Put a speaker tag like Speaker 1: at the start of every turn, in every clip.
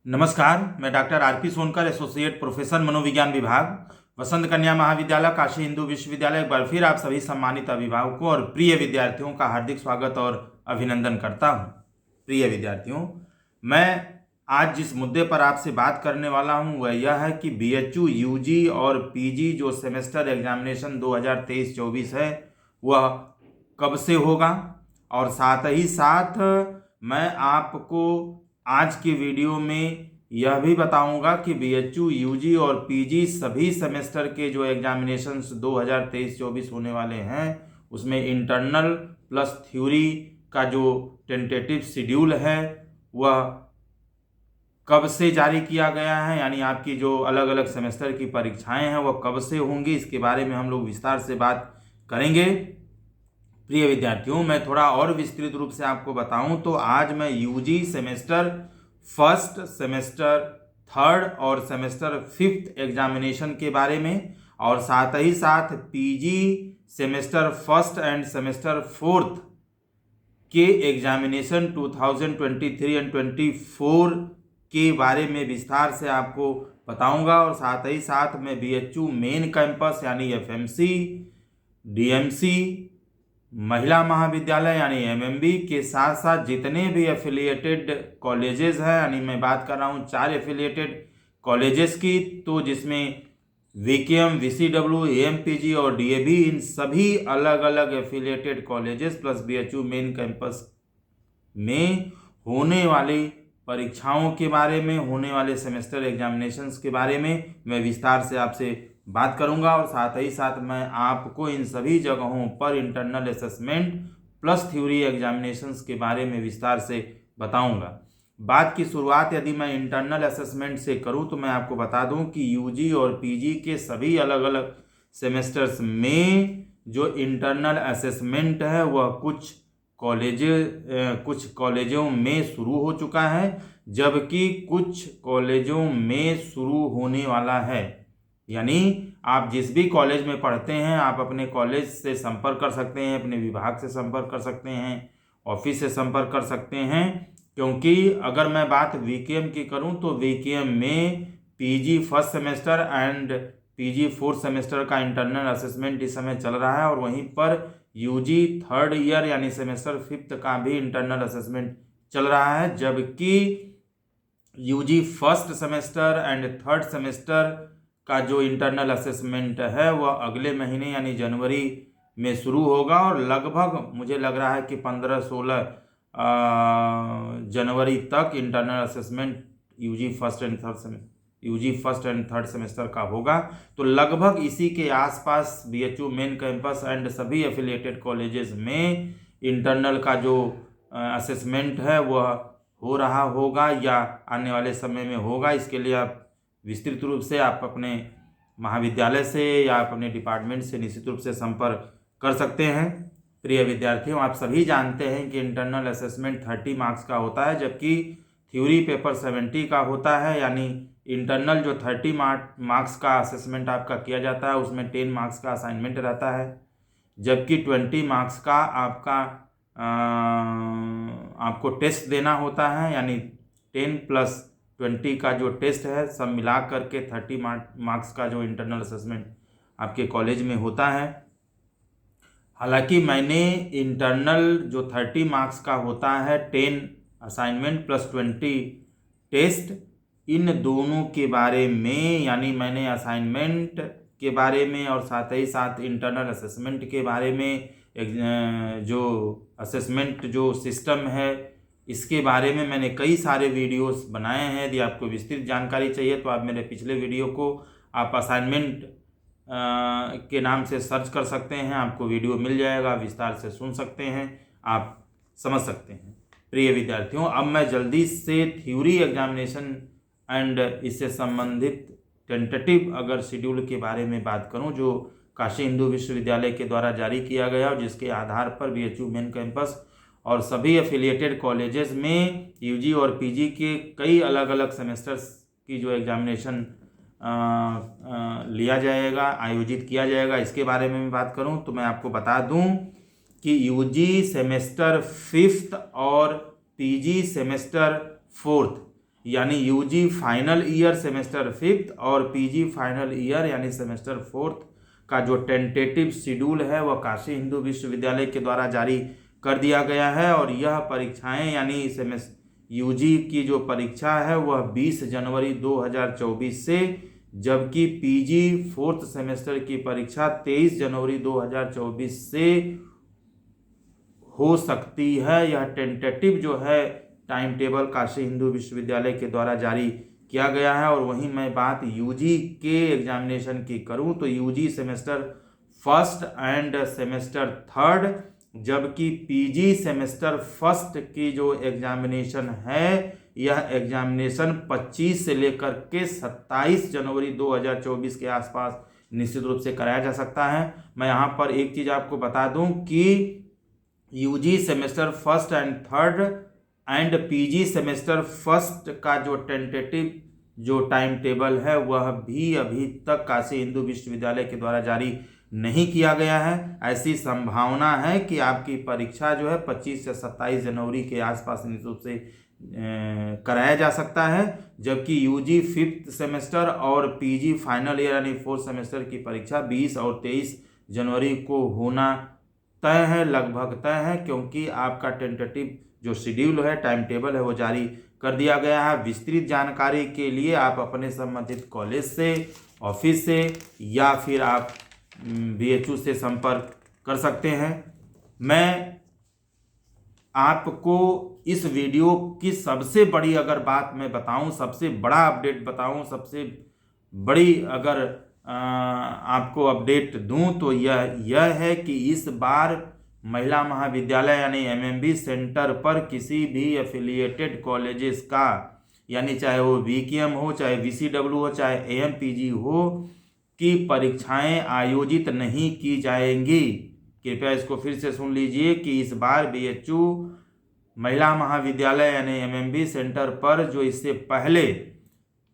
Speaker 1: नमस्कार, मैं doctor RP Sonkar, associate professor मनोविज्ञान विभाग, वसंत कन्या महाविद्यालय, काशी हिंदू विश्वविद्यालय। एक बार फिर आप सभी सम्मानित अभिभावकों और प्रिय विद्यार्थियों का हार्दिक स्वागत और अभिनंदन करता हूं। प्रिय विद्यार्थियों, मैं आज जिस मुद्दे पर आपसे बात करने वाला हूं वह यह है कि बीएचयू, यूजी और पीजी जो सेमेस्टर एग्जामिनेशन 2023-24 है वह कब से होगा, और साथ ही साथ मैं आपको आज की वीडियो में यह भी बताऊंगा कि बीएचयू, यूजी और पीजी सभी सेमेस्टर के जो एग्जामिनेशंस 2023-24 होने वाले हैं उसमें इंटरनल प्लस थ्योरी का जो टेंटेटिव शेड्यूल है वह कब से जारी किया गया है, यानी आपकी जो अलग अलग सेमेस्टर की परीक्षाएं हैं वह कब से होंगी, इसके बारे में हम लोग विस्तार से बात करेंगे। प्रिय विद्यार्थियों, मैं थोड़ा और विस्तृत रूप से आपको बताऊं तो आज मैं UG semester first, semester third और सेमेस्टर फिफ्थ एग्जामिनेशन के बारे में, और साथ ही साथ PG semester first and semester fourth के एग्जामिनेशन 2023 एंड 24 के बारे में विस्तार से आपको बताऊंगा। और साथ ही साथ मैं बीएचयू मेन कैंपस यानी एफएमसी, डीएमसी, महिला महाविद्यालय यानी एमएमबी के साथ साथ जितने भी एफिलिएटेड कॉलेजेस हैं, यानी मैं बात कर रहा हूँ 4 एफिलिएटेड कॉलेजेस की, तो जिसमें वीकेएम, वीसीडब्ल्यू, एएमपीजी और डीएवी, इन सभी अलग अलग affiliated colleges plus BHU main campus में होने वाली परीक्षाओं के बारे में, होने वाले सेमेस्टर एग्जामिनेशंस के बारे में मैं विस्तार से आपसे बात करूंगा। और साथ ही साथ मैं आपको इन सभी जगहों पर internal assessment plus theory examinations के बारे में विस्तार से बताऊंगा। बात की शुरुआत यदि मैं इंटरनल असेसमेंट से करूं तो मैं आपको बता दूं कि यूजी और पीजी के सभी अलग अलग सेमेस्टर्स में जो इंटरनल असेसमेंट है वह कुछ कॉलेजों में शुरू हो चुका है, जबकि कुछ कॉलेजों में शुरू होने वाला है। यानी आप जिस भी कॉलेज में पढ़ते हैं आप अपने कॉलेज से संपर्क कर सकते हैं, अपने विभाग से संपर्क कर सकते हैं, ऑफिस से संपर्क कर सकते हैं। क्योंकि अगर मैं बात वीकेएम की करूं तो वीकेएम में PG first semester and PG fourth semester का इंटरनल असेसमेंट इस समय चल रहा है, और वहीं पर यूजी थर्ड ईयर यानी सेमेस्टर फिफ्थ का भी इंटरनल असेसमेंट चल रहा है। जबकि UG first semester and third semester का जो इंटरनल असेसमेंट है वह अगले महीने यानी जनवरी में शुरू होगा, और लगभग मुझे लग रहा है कि 15-16 जनवरी तक internal assessment UG first and third semester का होगा। तो लगभग इसी के आसपास बीएचयू मेन कैंपस एंड सभी एफिलिएटेड कॉलेजेस में इंटरनल का जो असेसमेंट है वह हो रहा होगा या आने वाले समय में होगा। इसके लिए आप विस्तृत रूप से आप अपने महाविद्यालय से या अपने डिपार्टमेंट से निश्चित रूप से संपर्क कर सकते हैं। प्रिय विद्यार्थियों, आप सभी जानते हैं कि इंटरनल असेसमेंट 30 मार्क्स का होता है, जबकि थ्योरी पेपर 70 का होता है। यानी इंटरनल जो 30 मार्क्स का असेसमेंट आपका किया जाता है उसमें 10 मार्क्स का असाइनमेंट रहता है, जबकि 20 मार्क्स का आपको टेस्ट देना होता है। यानी 10 + 20 का जो टेस्ट है सब मिला करके 30 मार्क्स का जो इंटरनल असेसमेंट आपके कॉलेज में होता है। हालांकि मैंने इंटरनल जो 30 मार्क्स का होता है, 10 असाइनमेंट प्लस 20 टेस्ट, इन दोनों के बारे में, यानी मैंने असाइनमेंट के बारे में और साथ ही साथ इंटरनल असेसमेंट के बारे में, जो असेसमेंट जो सिस्टम है इसके बारे में मैंने कई सारे वीडियोस बनाए हैं। यदि आपको विस्तृत जानकारी चाहिए तो आप मेरे पिछले वीडियो को आप असाइनमेंट के नाम से सर्च कर सकते हैं, आपको वीडियो मिल जाएगा, विस्तार से सुन सकते हैं, आप समझ सकते हैं। प्रिय विद्यार्थियों, अब मैं जल्दी से थ्योरी एग्जामिनेशन एंड इससे संबंधित टेंटेटिव अगर शेड्यूल के बारे में बात करूं जो काशी हिंदू विश्वविद्यालय के द्वारा जारी किया गया और जिसके आधार पर बीएचयू मेन कैंपस और सभी एफिलिएटेड कॉलेजेस में यूजी और पीजी के कई अलग अलग सेमेस्टर्स की जो एग्जामिनेशन लिया जाएगा, आयोजित किया जाएगा, इसके बारे में मैं बात करूं तो मैं आपको बता दूं कि यूजी सेमेस्टर फिफ्थ और पीजी सेमेस्टर फोर्थ यानी UG final year semester 5th और पीजी फाइनल ईयर यानी सेमेस्टर 4th का जो टेंटेटिव शेड्यूल है वह काशी हिंदू विश्वविद्यालय के द्वारा जारी कर दिया गया है। और यह परीक्षाएं यानी यूजी की जो परीक्षा है वह 20 जनवरी 2024 से, जबकि पीजी 4th सेमेस्टर की परीक्षा 23 जनवरी 2024 से हो सकती है। यह टेंटेटिव जो है टाइम टेबल काशी हिंदू विश्वविद्यालय के द्वारा जारी किया गया है। और वहीं मैं बात यूजी के एग्जामिनेशन की करूं तो UG semester 1st end semester 3rd, जबकि पीजी सेमेस्टर 1st की जो एग्जामिनेशन है यह एग्जामिनेशन 25 से लेकर के 27 जनवरी 2024 के आसपास निश्चित रूप से कराया जा सकता है। मैं यहाँ पर एक चीज़ आपको बता दूं कि UG semester 1st and 3rd and PG semester 1st का जो टेंटेटिव जो टाइम टेबल है वह भी अभी तक काशी हिंदू विश्वविद्यालय के द्वारा जारी नहीं किया गया है। ऐसी संभावना है कि आपकी परीक्षा जो है 25 से 27 जनवरी के आसपास निश्चित रूप से कराया जा सकता है, जबकि यूजी 5th सेमेस्टर और पीजी फाइनल ईयर यानी 4th सेमेस्टर की परीक्षा 20 और 23 जनवरी को होना तय है, लगभग तय है, क्योंकि आपका टेंटेटिव जो शेड्यूल है टाइम टेबल है वो जारी कर दिया गया है। विस्तृत जानकारी के लिए आप अपने संबंधित कॉलेज से, ऑफिस से या फिर आप बीएचयू से संपर्क कर सकते हैं। मैं आपको इस वीडियो की सबसे बड़ी अगर बात मैं बताऊं, सबसे बड़ा अपडेट बताऊं, सबसे बड़ी अगर आपको अपडेट दूं तो यह है कि इस बार महिला महाविद्यालय यानी एमएमबी सेंटर पर किसी भी एफिलिएटेड कॉलेजेस का, यानी चाहे वो वीकेएम हो, चाहे वीसीडब्ल्यू हो, चाहे एएमपीजी हो, की परीक्षाएं आयोजित नहीं की जाएंगी। कृपया इसको फिर से सुन लीजिए कि इस बार बीएचयू महिला महाविद्यालय यानी एमएमबी सेंटर पर जो इससे पहले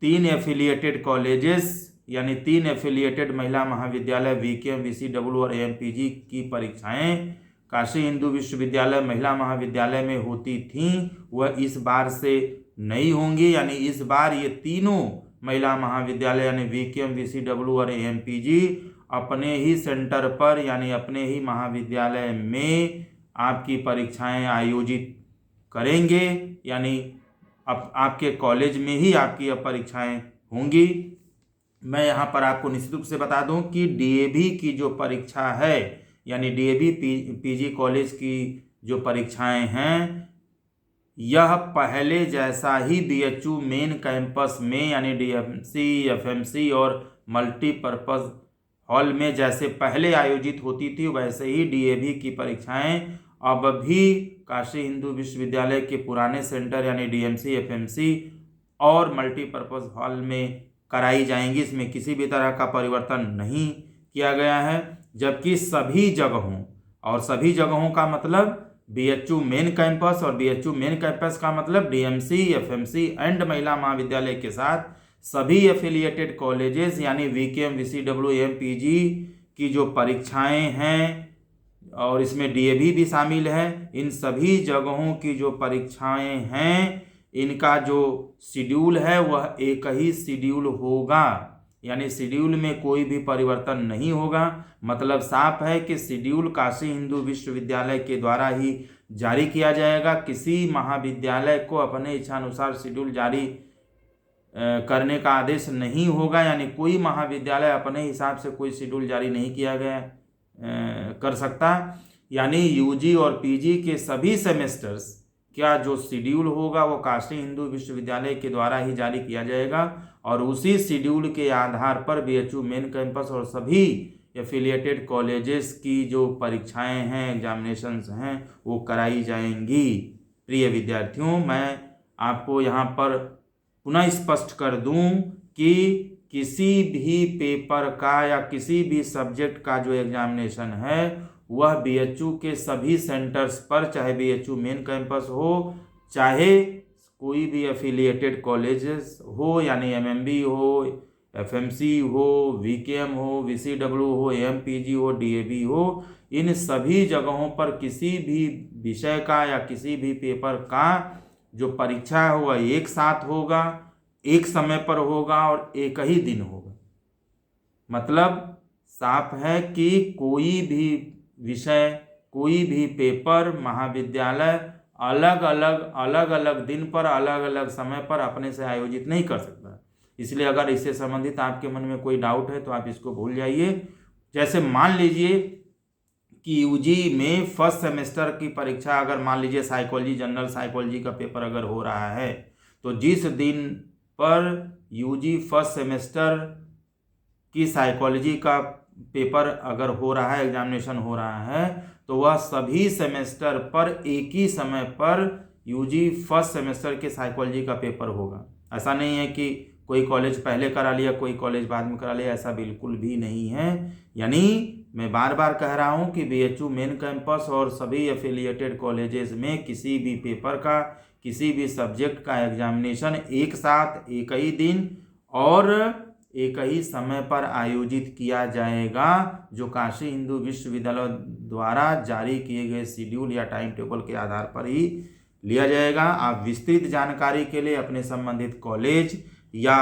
Speaker 1: 3 एफिलिएटेड कॉलेजेस यानी 3 एफिलिएटेड महिला महाविद्यालय वीकेएम, वीसीडब्ल्यू और एएमपीजी की परीक्षाएं काशी हिंदू विश्वविद्यालय महिला महाविद्यालय में होती थीं वह इस बार से नहीं होंगी। यानी इस बार ये तीनों महिला महाविद्यालय यानी वीकेएम, वीसीडब्ल्यू और एएमपीजी अपने ही सेंटर पर यानी अपने ही महाविद्यालय में आपकी परीक्षाएं आयोजित करेंगे, यानी आपके कॉलेज में ही आपकी अब परीक्षाएं होंगी। मैं यहाँ पर आपको निश्चित रूप से बता दूं कि डीएवी की जो परीक्षा है यानी डीएवी पीजी कॉलेज की जो परीक्षाएं हैं यह पहले जैसा ही बीएचयू मेन कैंपस में यानी डीएमसी, एफएमसी और मल्टीपर्पज़ हॉल में जैसे पहले आयोजित होती थी वैसे ही डीएवी की परीक्षाएं अब भी काशी हिंदू विश्वविद्यालय के पुराने सेंटर यानी डीएमसी, एफएमसी और मल्टीपर्पज़ हॉल में कराई जाएंगी। इसमें किसी भी तरह का परिवर्तन नहीं किया गया है, जबकि सभी जगहों, और सभी जगहों का मतलब बीएचयू मेन कैंपस, और बीएचयू मेन कैंपस का मतलब डीएमसी, एफएमसी एंड महिला महाविद्यालय के साथ सभी एफिलिएटेड कॉलेजेस यानी वीकेएम, वीसीडब्ल्यू, एएमपीजी की जो परीक्षाएं हैं और इसमें डीएवी भी शामिल है, इन सभी जगहों की जो परीक्षाएं हैं इनका जो शेड्यूल है वह एक ही शेड्यूल होगा, यानी शेड्यूल में कोई भी परिवर्तन नहीं होगा। मतलब साफ है कि शेड्यूल काशी हिंदू विश्वविद्यालय के द्वारा ही जारी किया जाएगा। किसी महाविद्यालय को अपने इच्छानुसार शेड्यूल जारी करने का आदेश नहीं होगा, यानी कोई महाविद्यालय अपने हिसाब से कोई शेड्यूल जारी नहीं किया गया कर सकता। यानी यूजी और पीजी के सभी सेमेस्टर्स क्या जो शेड्यूल होगा वो काशी हिंदू विश्वविद्यालय के द्वारा ही जारी किया जाएगा और उसी शेड्यूल के आधार पर बीएचयू मेन कैंपस और सभी एफिलिएटेड कॉलेजेस की जो परीक्षाएं हैं, एग्जामिनेशंस हैं, वो कराई जाएंगी। प्रिय विद्यार्थियों, मैं आपको यहाँ पर पुनः स्पष्ट कर दूं कि किसी भी पेपर का या किसी भी सब्जेक्ट का जो एग्जामिनेशन है वह बीएचयू के सभी सेंटर्स पर, चाहे बीएचयू मेन कैंपस हो, चाहे कोई भी एफिलिएटेड कॉलेजेस हो यानी एमएमबी हो, एफएमसी हो, वीकेएम हो, वीसीडब्ल्यू हो, एएमपीजी हो, डीएवी हो, इन सभी जगहों पर किसी भी विषय का या किसी भी पेपर का जो परीक्षा है वह एक साथ होगा, एक समय पर होगा और एक ही दिन होगा। मतलब साफ है कि कोई भी विषय, कोई भी पेपर महाविद्यालय अलग अलग दिन पर अलग अलग समय पर अपने से आयोजित नहीं कर सकता। इसलिए अगर इससे संबंधित आपके मन में कोई डाउट है तो आप इसको भूल जाइए। जैसे मान लीजिए कि यूजी में फर्स्ट सेमेस्टर की परीक्षा, अगर मान लीजिए साइकोलॉजी, जनरल साइकोलॉजी का पेपर अगर हो रहा है, तो जिस दिन पर यूजी फर्स्ट सेमेस्टर की साइकोलॉजी का पेपर अगर हो रहा है, एग्जामिनेशन हो रहा है, तो वह सभी सेमेस्टर पर एक ही समय पर यूजी फर्स्ट सेमेस्टर के साइकोलॉजी का पेपर होगा। ऐसा नहीं है कि कोई कॉलेज पहले करा लिया, कोई कॉलेज बाद में करा लिया, ऐसा बिल्कुल भी नहीं है। यानी मैं बार बार कह रहा हूं कि बीएचयू मेन कैंपस और सभी एफिलिएटेड कॉलेजेस में किसी भी पेपर का, किसी भी सब्जेक्ट का एग्जामिनेशन एक साथ, एक ही दिन और एक ही समय पर आयोजित किया जाएगा, जो काशी हिंदू विश्वविद्यालय द्वारा जारी किए गए शेड्यूल या टाइम टेबल के आधार पर ही लिया जाएगा। आप विस्तृत जानकारी के लिए अपने संबंधित कॉलेज या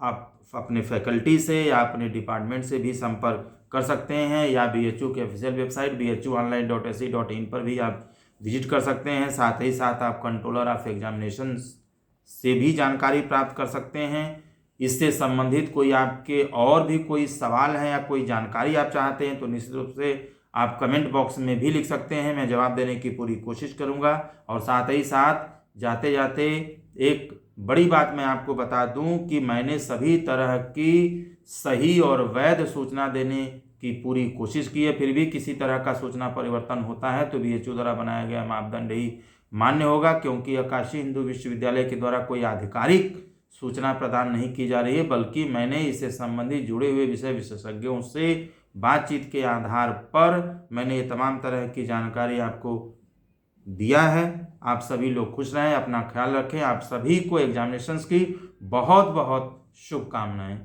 Speaker 1: आप अपने फैकल्टी से या अपने डिपार्टमेंट से भी संपर्क कर सकते हैं, या बीएचयू के ऑफिशियल वेबसाइट bhuonline.ac.in पर भी आप विजिट कर सकते हैं। साथ ही साथ आप कंट्रोलर ऑफ एग्जामिनेशन से भी जानकारी प्राप्त कर सकते हैं। इससे संबंधित कोई आपके और भी कोई सवाल है या कोई जानकारी आप चाहते हैं तो निश्चित रूप से आप कमेंट बॉक्स में भी लिख सकते हैं, मैं जवाब देने की पूरी कोशिश करूंगा। और साथ ही साथ जाते जाते एक बड़ी बात मैं आपको बता दूं कि मैंने सभी तरह की सही और वैध सूचना देने की पूरी कोशिश की है। फिर भी किसी तरह का सूचना परिवर्तन होता है तो बीएचयू द्वारा बनाया गया मापदंड ही मान्य होगा, क्योंकि काशी हिंदू विश्वविद्यालय के द्वारा कोई आधिकारिक सूचना प्रदान नहीं की जा रही है, बल्कि मैंने इससे संबंधित जुड़े हुए विषय विशेषज्ञों से बातचीत के आधार पर मैंने ये तमाम तरह की जानकारी आपको दिया है। आप सभी लोग खुश रहें, अपना ख्याल रखें। आप सभी को एग्जामिनेशंस की बहुत बहुत शुभकामनाएं।